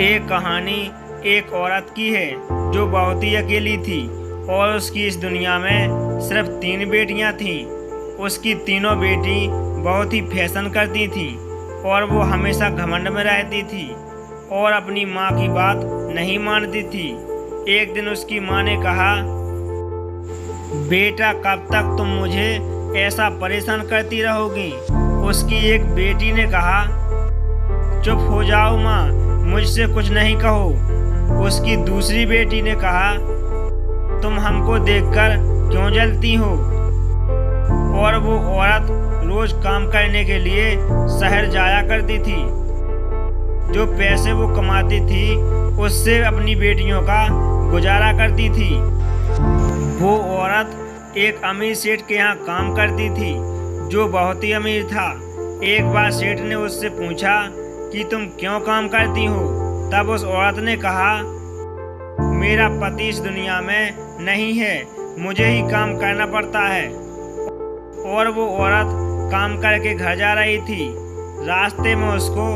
एक कहानी एक औरत की है जो बहुत ही अकेली थी और उसकी इस दुनिया में सिर्फ 3 बेटियां थीं। उसकी तीनों बेटी बहुत ही फैशन करती थीं और वो हमेशा घमंड में रहती थी और अपनी माँ की बात नहीं मानती थी। एक दिन उसकी माँ ने कहा, बेटा कब तक तुम मुझे ऐसा परेशान करती रहोगी। उसकी एक बेटी ने कहा, चुप हो जाओ माँ, मुझसे कुछ नहीं कहो। उसकी दूसरी बेटी ने कहा, तुम हमको देखकर क्यों जलती हो। और वो औरत रोज काम करने के लिए शहर जाया करती थी। जो पैसे वो कमाती थी उससे अपनी बेटियों का गुजारा करती थी। वो औरत एक अमीर सेठ के यहाँ काम करती थी जो बहुत ही अमीर था। एक बार सेठ ने उससे पूछा कि तुम क्यों काम करती हो। तब उस औरत ने कहा, मेरा पति इस दुनिया में नहीं है, मुझे ही काम करना पड़ता है। और वो औरत काम करके घर जा रही थी। रास्ते में उसको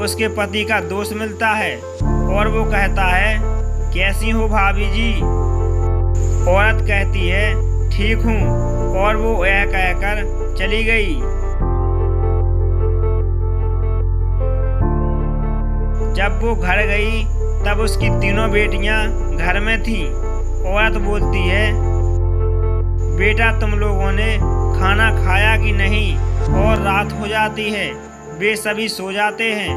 उसके पति का दोस्त मिलता है और वो कहता है, कैसी हो भाभी जी। औरत कहती है, ठीक हूँ, और वो यह कहकर चली गई। जब वो घर गई तब उसकी तीनों बेटियां घर में थीं। औरत बोलती है, बेटा तुम लोगों ने खाना खाया कि नहीं, और रात हो जाती है, वे सभी सो जाते हैं।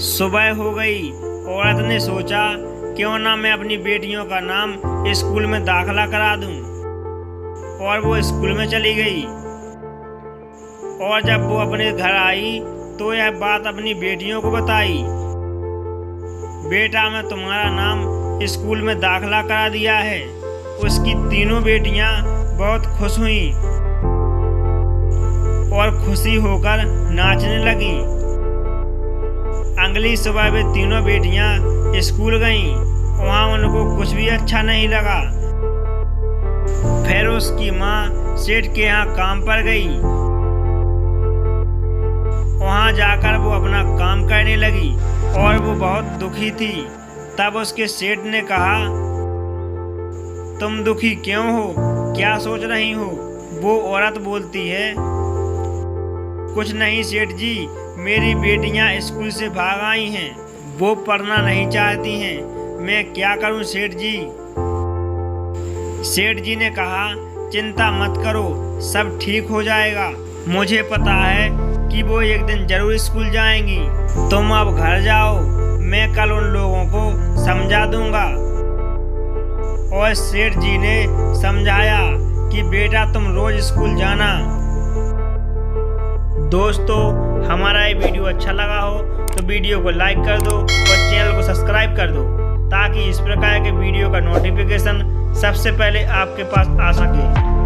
सुबह हो गई। औरत ने सोचा, क्यों ना मैं अपनी बेटियों का नाम स्कूल में दाखिला करा दूं। और वो स्कूल में चली गई। और जब वो अपने घर आई तो यह बात अपनी बेटियों को बताई। बेटा मैं तुम्हारा नाम स्कूल में दाखिला करा दिया है। उसकी तीनों बेटियां बहुत खुश हुईं और खुशी होकर नाचने लगीं। अगली सुबह वे तीनों बेटियां स्कूल गईं। वहां उनको कुछ भी अच्छा नहीं लगा। फिर उसकी माँ सेठ के यहाँ काम पर गई। वहां जाकर वो अपना काम करने लगी और वो बहुत दुखी थी। तब उसके सेठ ने कहा, तुम दुखी क्यों हो, क्या सोच रही हो। वो औरत बोलती है, कुछ नहीं सेठ जी, मेरी बेटियां स्कूल से भाग आई हैं, वो पढ़ना नहीं चाहती हैं, मैं क्या करूं सेठ जी। सेठ जी ने कहा, चिंता मत करो, सब ठीक हो जाएगा। मुझे पता है कि वो एक दिन जरूर स्कूल जाएंगी। तुम अब घर जाओ, मैं कल उन लोगों को समझा दूंगा। और सेठ जी ने समझाया कि बेटा तुम रोज स्कूल जाना। दोस्तों, हमारा ये वीडियो अच्छा लगा हो तो वीडियो को लाइक कर दो और चैनल को सब्सक्राइब कर दो ताकि इस प्रकार के वीडियो का नोटिफिकेशन सबसे पहले आपके पास आ सके।